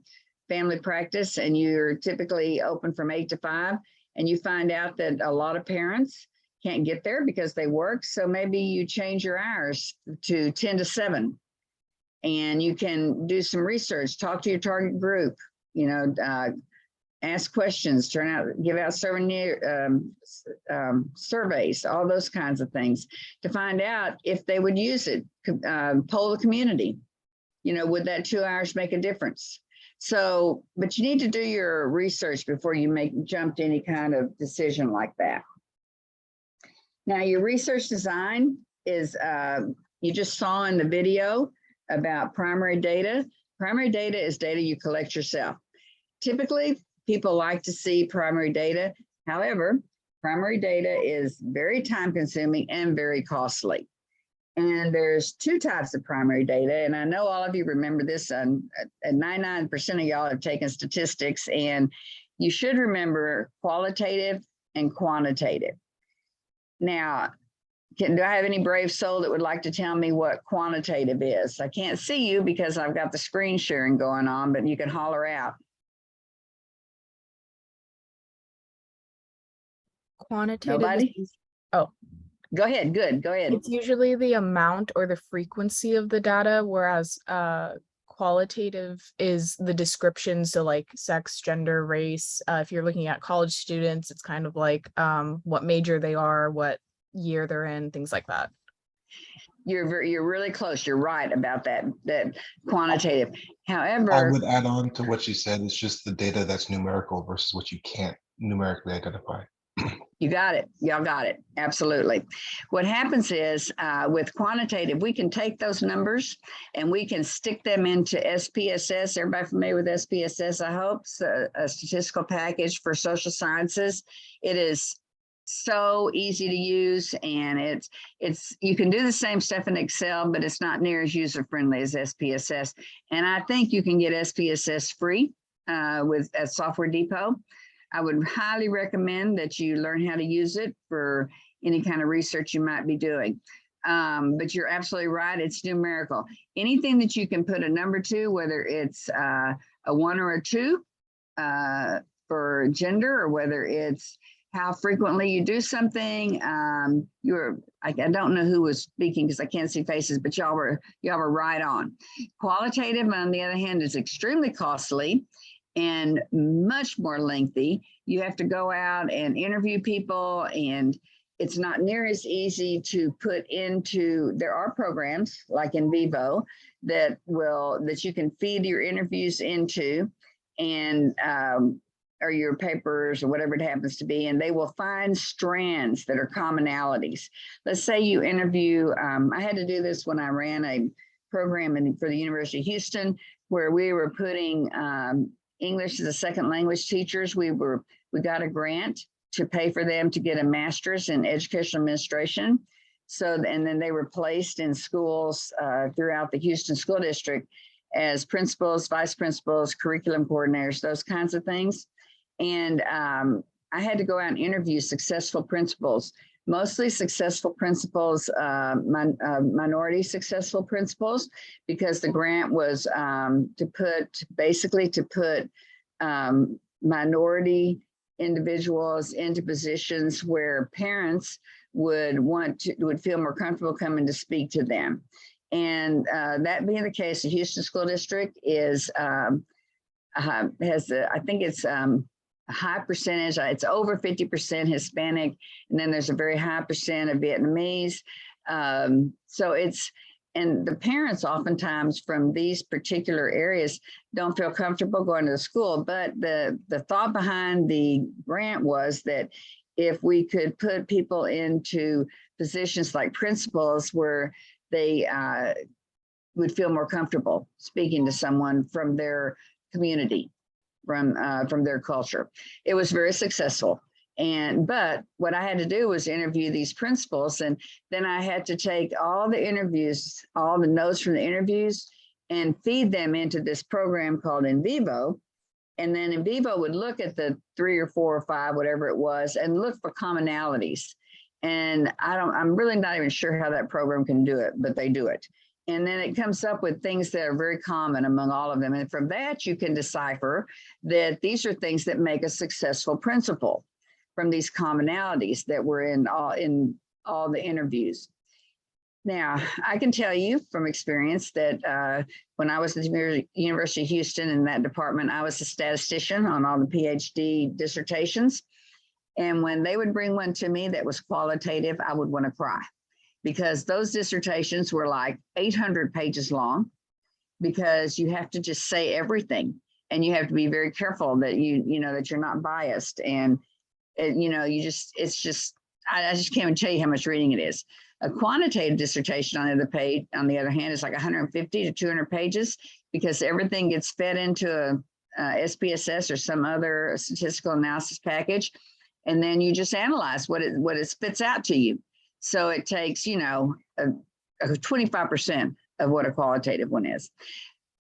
family practice and you're typically open from 8 to 5, and you find out that a lot of parents can't get there because they work. So maybe you change your hours to 10 to 7. And you can do some research, talk to your target group, you know, ask questions, give out surveys, all those kinds of things to find out if they would use it, poll the community, you know, would that 2 hours make a difference? So, but you need to do your research before you jump to any kind of decision like that. Now, your research design is, you just saw in the video about primary data. Primary data is data you collect yourself. Typically, people like to see primary data. However, primary data is very time consuming and very costly. And there's 2 types of primary data. And I know all of you remember this, and 99% of y'all have taken statistics, and you should remember qualitative and quantitative. Now, do I have any brave soul that would like to tell me what quantitative is? I can't see you because I've got the screen sharing going on, but you can holler out. Quantitative. Nobody? Oh, go ahead. Good. Go ahead. It's usually the amount or the frequency of the data, whereas qualitative is the description. So like sex, gender, race. If you're looking at college students, it's kind of like what major they are, what year they're in, things like that. You're really close. You're right about that quantitative. However, I would add on to what you said. It's just the data that's numerical versus what you can't numerically identify. You got it. Y'all got it. Absolutely. What happens is with quantitative, we can take those numbers and we can stick them into SPSS. Everybody familiar with SPSS, I hope? So, a statistical package for social sciences. It is so easy to use, and it's you can do the same stuff in Excel, but it's not near as user friendly as SPSS. And I think you can get SPSS free at Software Depot. I would highly recommend that you learn how to use it for any kind of research you might be doing. But you're absolutely right, it's numerical. Anything that you can put a number to, whether it's a 1 or a 2 for gender, or whether it's how frequently you do something. I don't know who was speaking because I can't see faces, but y'all were right on. Qualitative, on the other hand, is extremely costly and much more lengthy. You have to go out and interview people, and it's not near as easy to put into. There are programs like NVivo that you can feed your interviews into, and or your papers or whatever it happens to be, and they will find strands that are commonalities. Let's say you interview, I had to do this when I ran a program for the University of Houston, where we were putting English as a second language teachers. We got a grant to pay for them to get a master's in educational administration. So, and then they were placed in schools throughout the Houston School District as principals, vice principals, curriculum coordinators, those kinds of things. And I had to go out and interview successful principals, mostly successful principals, minority successful principals, because the grant was to put minority individuals into positions where parents would feel more comfortable coming to speak to them. And that being the case, the Houston School District has I think it's a high percentage, it's over 50% Hispanic, and then there's a very high percent of Vietnamese. So and the parents oftentimes from these particular areas don't feel comfortable going to the school, but the thought behind the grant was that if we could put people into positions like principals where they would feel more comfortable speaking to someone from their community, from their culture. It was very successful. But what I had to do was interview these principals, and then I had to take all the interviews, all the notes from the interviews, and feed them into this program called NVivo. And then NVivo would look at the 3 or 4 or 5, whatever it was, and look for commonalities. And I'm really not even sure how that program can do it, but they do it. And then it comes up with things that are very common among all of them. And from that, you can decipher that these are things that make a successful principal from these commonalities that were in all the interviews. Now, I can tell you from experience that when I was at the University of Houston in that department, I was a statistician on all the PhD dissertations. And when they would bring one to me that was qualitative, I would want to cry, because those dissertations were like 800 pages long, because you have to just say everything, and you have to be very careful that that you're not biased. And I just can't even tell you how much reading it is. A quantitative dissertation on the other hand, is like 150 to 200 pages, because everything gets fed into a SPSS or some other statistical analysis package, and then you just analyze what it spits out to you. So it takes, 25% of what a qualitative one is.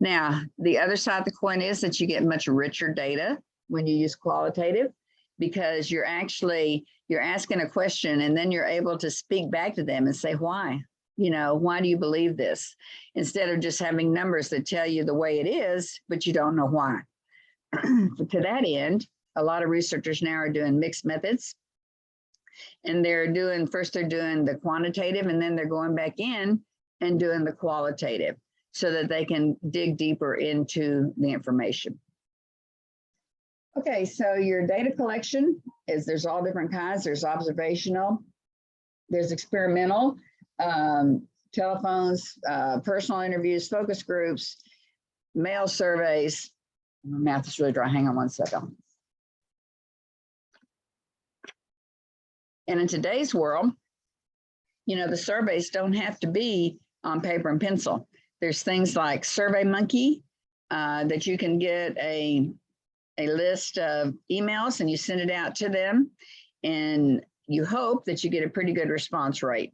Now, the other side of the coin is that you get much richer data when you use qualitative, because you're asking a question, and then you're able to speak back to them and say, why? Why do you believe this? Instead of just having numbers that tell you the way it is, but you don't know why. To that end, a lot of researchers now are doing mixed methods. And they're doing the quantitative, and then they're going back in and doing the qualitative so that they can dig deeper into the information. Okay, so your data collection there's all different kinds. There's observational, there's experimental, telephones, personal interviews, focus groups, mail surveys. My math is really dry. Hang on one second. And in today's world, the surveys don't have to be on paper and pencil. There's things like SurveyMonkey that you can get a list of emails and you send it out to them, and you hope that you get a pretty good response rate.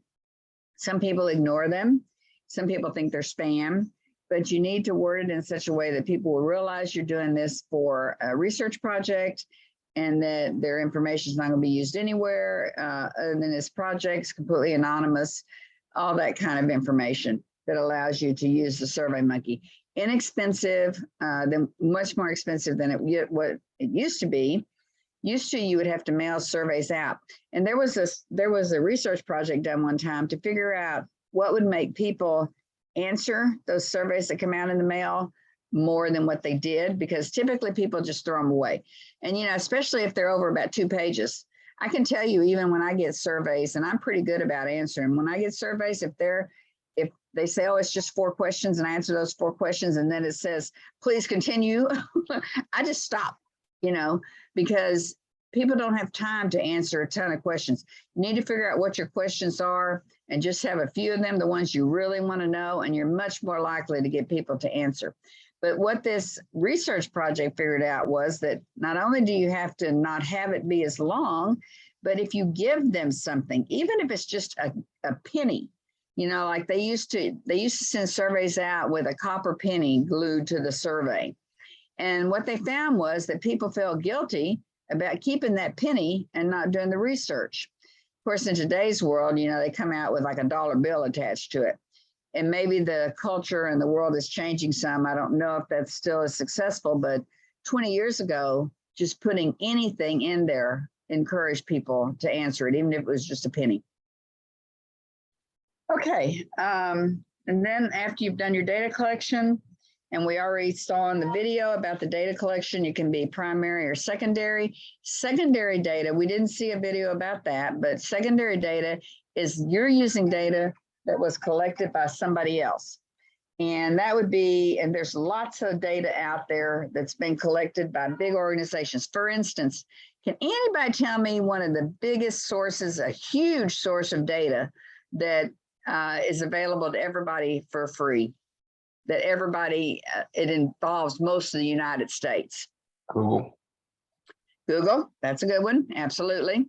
Some people ignore them. Some people think they're spam, but you need to word it in such a way that people will realize you're doing this for a research project, and that their information is not going to be used anywhere other than this project's completely anonymous, all that kind of information that allows you to use the SurveyMonkey. Inexpensive, then much more expensive than what it used to be. Used to, you would have to mail surveys out. And there was a research project done one time to figure out what would make people answer those surveys that come out in the mail more than what they did, because typically people just throw them away. And, you know, especially if they're over about 2 pages. I can tell you, even when I get surveys, and I'm pretty good about answering, when I get surveys, if they say, oh, it's just 4 questions, and I answer those 4 questions, and then it says, please continue, I just stop, you know, because people don't have time to answer a ton of questions. You need to figure out what your questions are and just have a few of them, the ones you really want to know, and you're much more likely to get people to answer. But what this research project figured out was that not only do you have to not have it be as long, but if you give them something, even if it's just a penny, you know, like they used to send surveys out with a copper penny glued to the survey. And what they found was that people felt guilty about keeping that penny and not doing the research. Of course, in today's world, you know, they come out with like a dollar bill attached to it. And maybe the culture and the world is changing some. I don't know if that's still as successful, but 20 years ago, just putting anything in there encouraged people to answer it, even if it was just a penny. Okay, and then after you've done your data collection, and we already saw in the video about the data collection, you can be primary or secondary. Secondary data, we didn't see a video about that, but secondary data is you're using data that was collected by somebody else. And that would be, and there's lots of data out there that's been collected by big organizations. For instance, can anybody tell me one of the biggest sources, a huge source of data that is available to everybody for free? That everybody, it involves most of the United States. Google. Google, that's a good one, absolutely.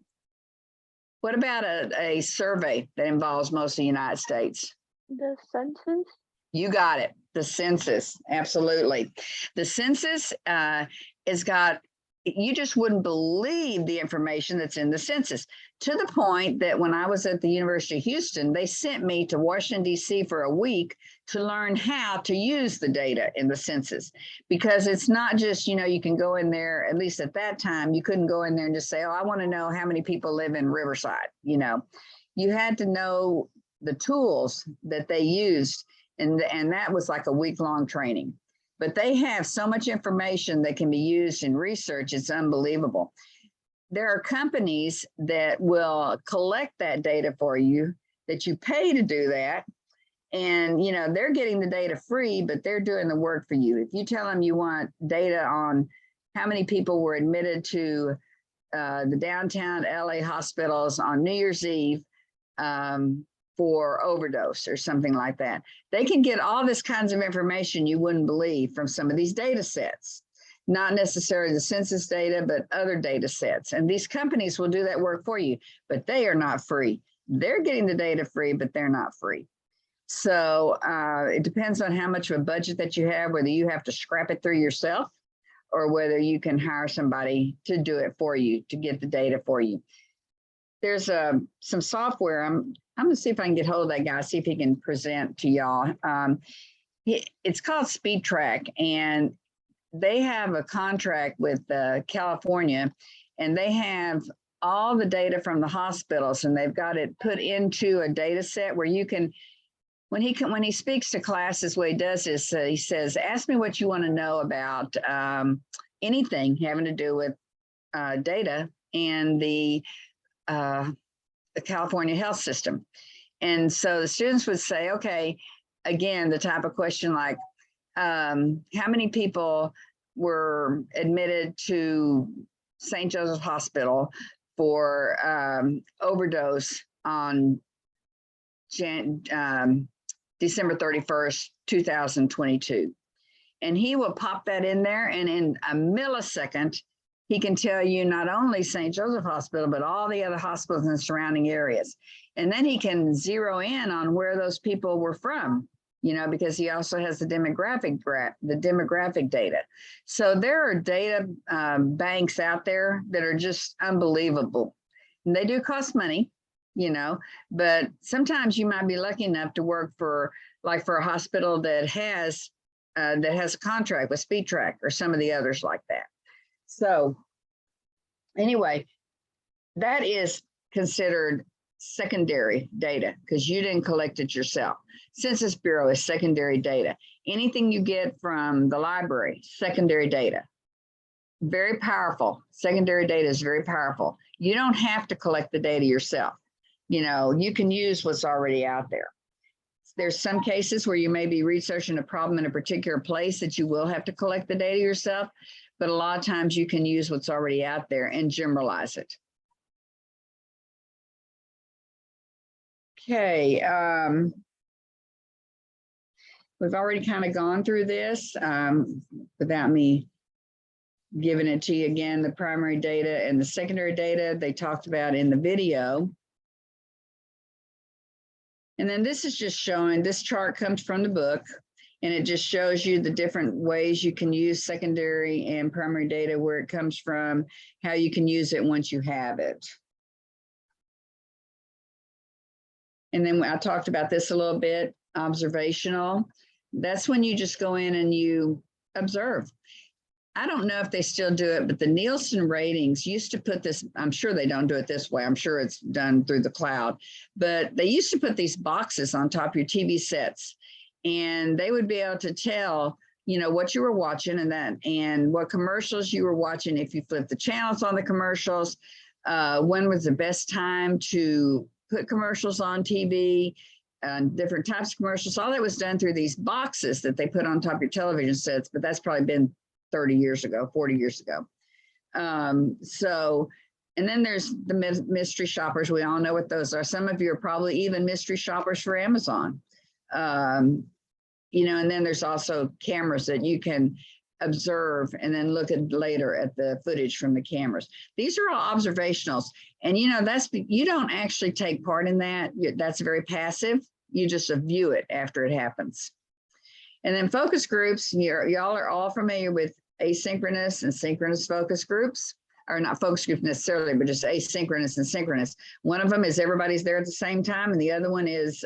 What about a survey that involves most of the United States? The census. You got it, the census, absolutely. The census has got, you just wouldn't believe the information that's in the census, to the point that when I was at the University of Houston, they sent me to Washington, D.C. for a week to learn how to use the data in the census, because it's not just, you know, you can go in there, at least at that time, you couldn't go in there and just say, oh, I want to know how many people live in Riverside. You know, you had to know the tools that they used, and that was like a week-long training. But they have so much information that can be used in research, it's unbelievable. There are companies that will collect that data for you, that you pay to do that. And, you know, they're getting the data free, but they're doing the work for you. If you tell them you want data on how many people were admitted to the downtown LA hospitals on New Year's Eve for overdose or something like that, they can get all this kinds of information you wouldn't believe from some of these data sets. Not necessarily the census data, but other data sets. And these companies will do that work for you, but they are not free. They're getting the data free, but they're not free. So it depends on how much of a budget that you have, whether you have to scrap it through yourself or whether you can hire somebody to do it for you, to get the data for you. There's some software. I'm going to see if I can get hold of that guy, see if he can present to y'all. It's called SpeedTrack, and they have a contract with California, and they have all the data from the hospitals, and they've got it put into a data set where you can, when he speaks to classes, what he does is he says, ask me what you want to know about anything having to do with data and the California health system. And so the students would say, okay, again, the type of question like, how many people were admitted to St. Joseph Hospital for overdose on December 31st, 2022. And he will pop that in there, and in a millisecond, he can tell you not only St. Joseph Hospital, but all the other hospitals in the surrounding areas. And then he can zero in on where those people were from. you know, because he also has the demographic data. So there are data banks out there that are just unbelievable. And they do cost money, you know, but sometimes you might be lucky enough to work for, like for a hospital that has a contract with SpeedTrack or some of the others like that. So anyway, that is considered secondary data because you didn't collect it yourself. Census Bureau is secondary data. Anything you get from the library, secondary data. Very powerful. Secondary data is very powerful. You don't have to collect the data yourself. You know, you can use what's already out there. There's some cases where you may be researching a problem in a particular place that you will have to collect the data yourself, but a lot of times you can use what's already out there and generalize it. Okay, we've already kind of gone through this without me giving it to you again, the primary data and the secondary data they talked about in the video. And then this is just showing, this chart comes from the book, and it just shows you the different ways you can use secondary and primary data, where it comes from, how you can use it once you have it. And then I talked about this a little bit, observational. That's when you just go in and you observe. I don't know if they still do it, but the Nielsen ratings used to put this, I'm sure they don't do it this way. I'm sure it's done through the cloud, but they used to put these boxes on top of your TV sets, and they would be able to tell, you know, what you were watching and what commercials you were watching. If you flip the channels on the commercials, when was the best time to put commercials on TV, different types of commercials. All that was done through these boxes that they put on top of your television sets, but that's probably been 30 years ago, 40 years ago. So, and then there's the mystery shoppers. We all know what those are. Some of you are probably even mystery shoppers for Amazon. You know, and then there's also cameras that you can observe and then look at later at the footage from the cameras. These are all observationals. And, you know, you don't actually take part in that. That's very passive. You just view it after it happens. And then focus groups, y'all are all familiar with asynchronous and synchronous focus groups, or not focus groups necessarily, but just asynchronous and synchronous. One of them is everybody's there at the same time, and the other one is,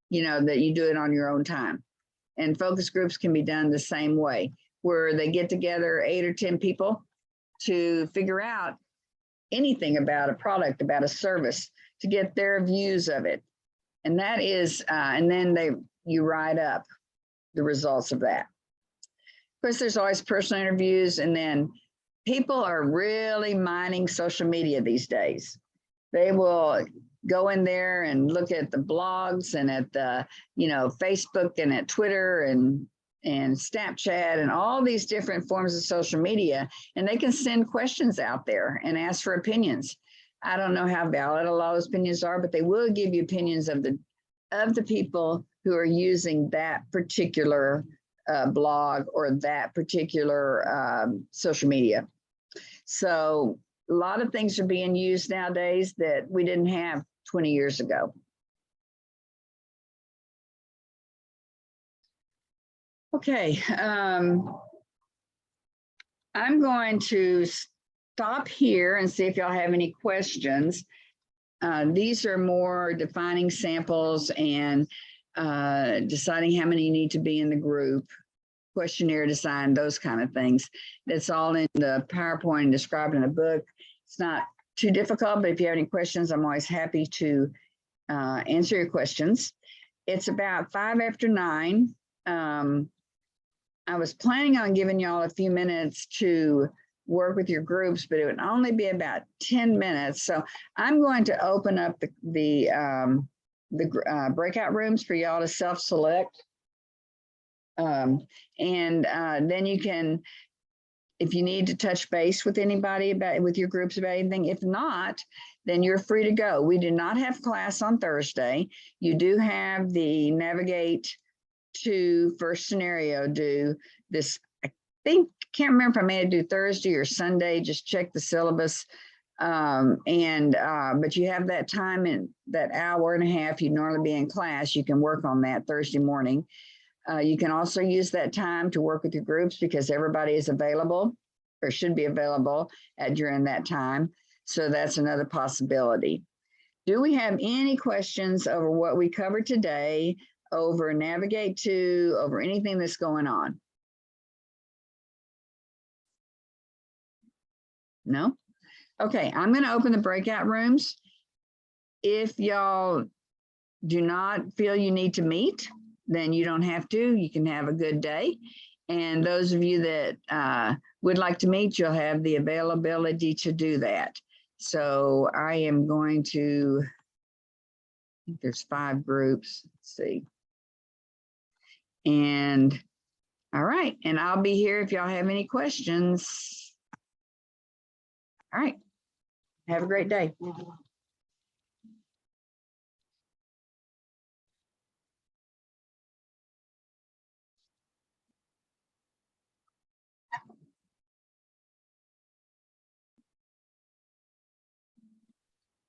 you know, that you do it on your own time. And focus groups can be done the same way, where they get together 8 or 10 people to figure out anything about a product, about a service, to get their views of it. And that is, and then you write up the results of that. Of course, there's always personal interviews, and then people are really mining social media these days. They will go in there and look at the blogs and at the, you know, Facebook and at Twitter and Snapchat and all these different forms of social media, and they can send questions out there and ask for opinions. I don't know how valid a lot of those opinions are, but they will give you opinions of the people who are using that particular blog or that particular social media. So a lot of things are being used nowadays that we didn't have 20 years ago. Okay, I'm going to stop here and see if y'all have any questions. These are more defining samples and deciding how many need to be in the group, questionnaire design, those kind of things. That's all in the PowerPoint described in the book. It's not too difficult, but if you have any questions, I'm always happy to answer your questions. It's about 5 after 9. I was planning on giving y'all a few minutes to work with your groups, but it would only be about 10 minutes. So I'm going to open up the breakout rooms for y'all to self-select. And then you can, if you need to touch base with anybody with your groups about anything, if not, then you're free to go. We do not have class on Thursday. You do have the Navigate to First Scenario due this, I think, can't remember if I made it do Thursday or Sunday, just check the syllabus. But you have that time in that hour and a half you'd normally be in class, you can work on that Thursday morning. You can also use that time to work with your groups because everybody is available or should be available during that time. So that's another possibility. Do we have any questions over what we covered today, over Navigate 2, over anything that's going on? No? Okay, I'm going to open the breakout rooms. If y'all do not feel you need to meet, then you don't have to. You can have a good day. And those of you that would like to meet, you'll have the availability to do that. So I am going to, I think there's 5 groups. Let's see. And all right, and I'll be here if y'all have any questions. All right, have a great day.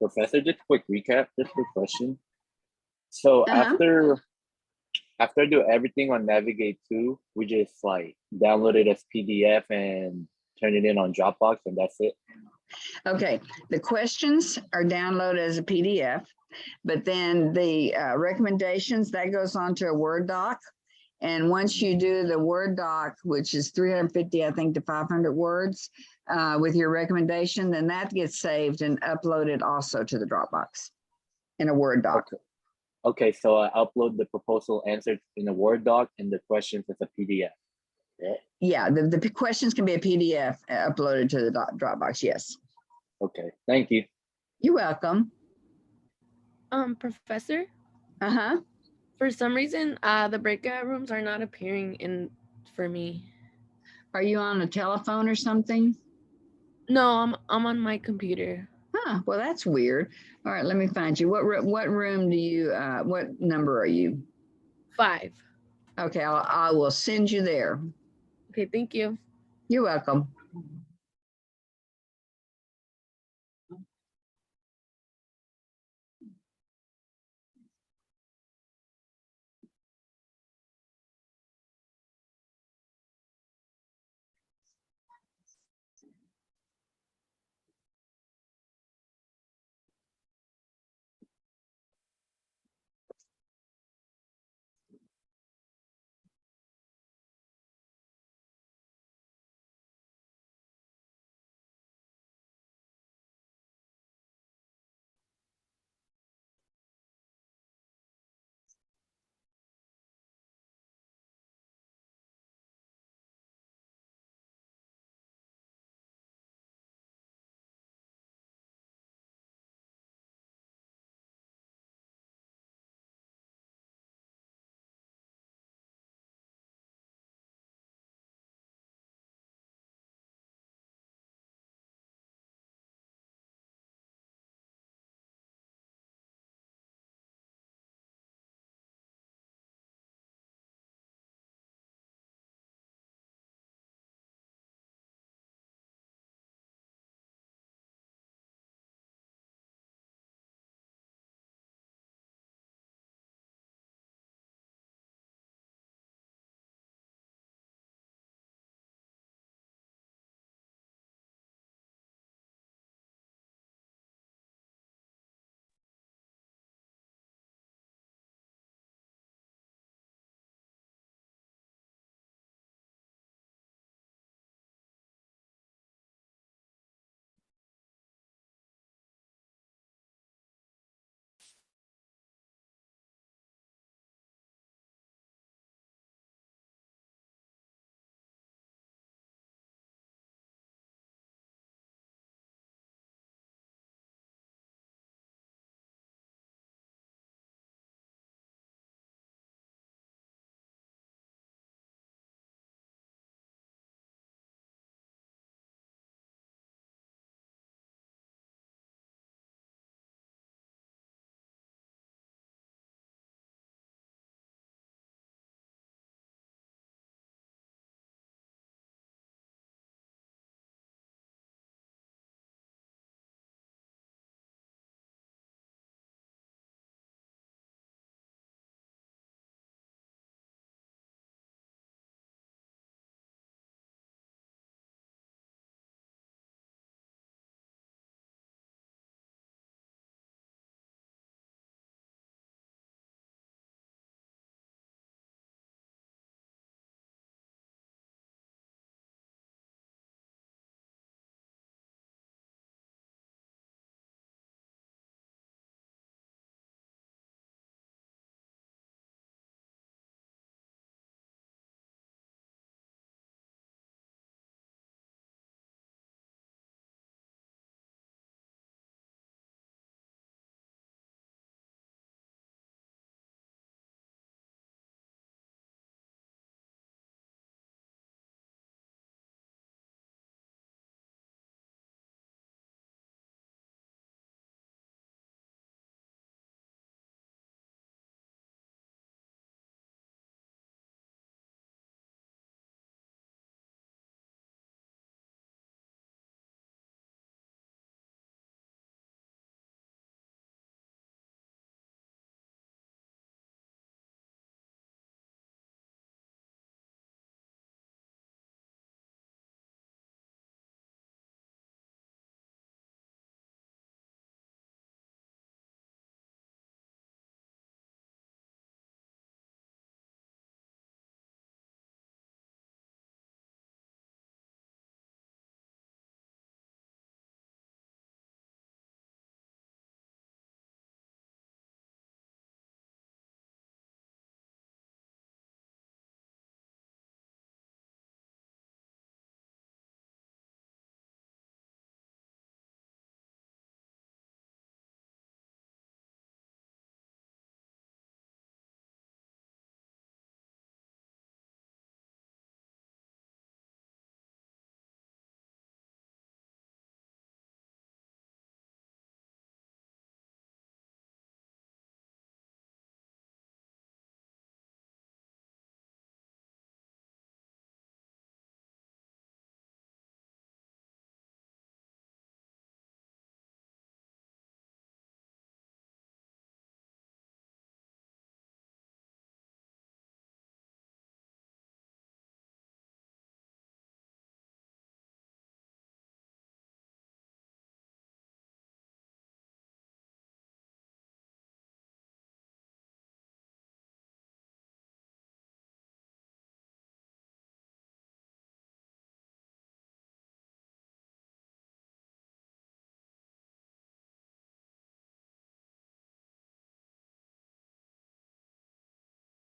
Professor, just a quick recap, just a question. So after I do everything on Navigate 2, we just like download it as PDF and turn it in on Dropbox, and that's it. Okay, the questions are downloaded as a PDF, but then the recommendations, that goes onto a Word doc. And once you do the Word doc, which is 350, I think, to 500 words with your recommendation, then that gets saved and uploaded also to the Dropbox in a Word doc. Okay, so I upload the proposal answered in a Word doc and the questions as a PDF. Yeah, the questions can be a PDF uploaded to the Dropbox, yes. Okay, thank you. You're welcome. Professor? Uh-huh. For some reason, the breakout rooms are not appearing for me. Are you on a telephone or something? No, I'm on my computer. Huh, well, that's weird. All right, let me find you. What room do you, what number are you? 5. Okay, I will send you there. Okay, thank you. You're welcome.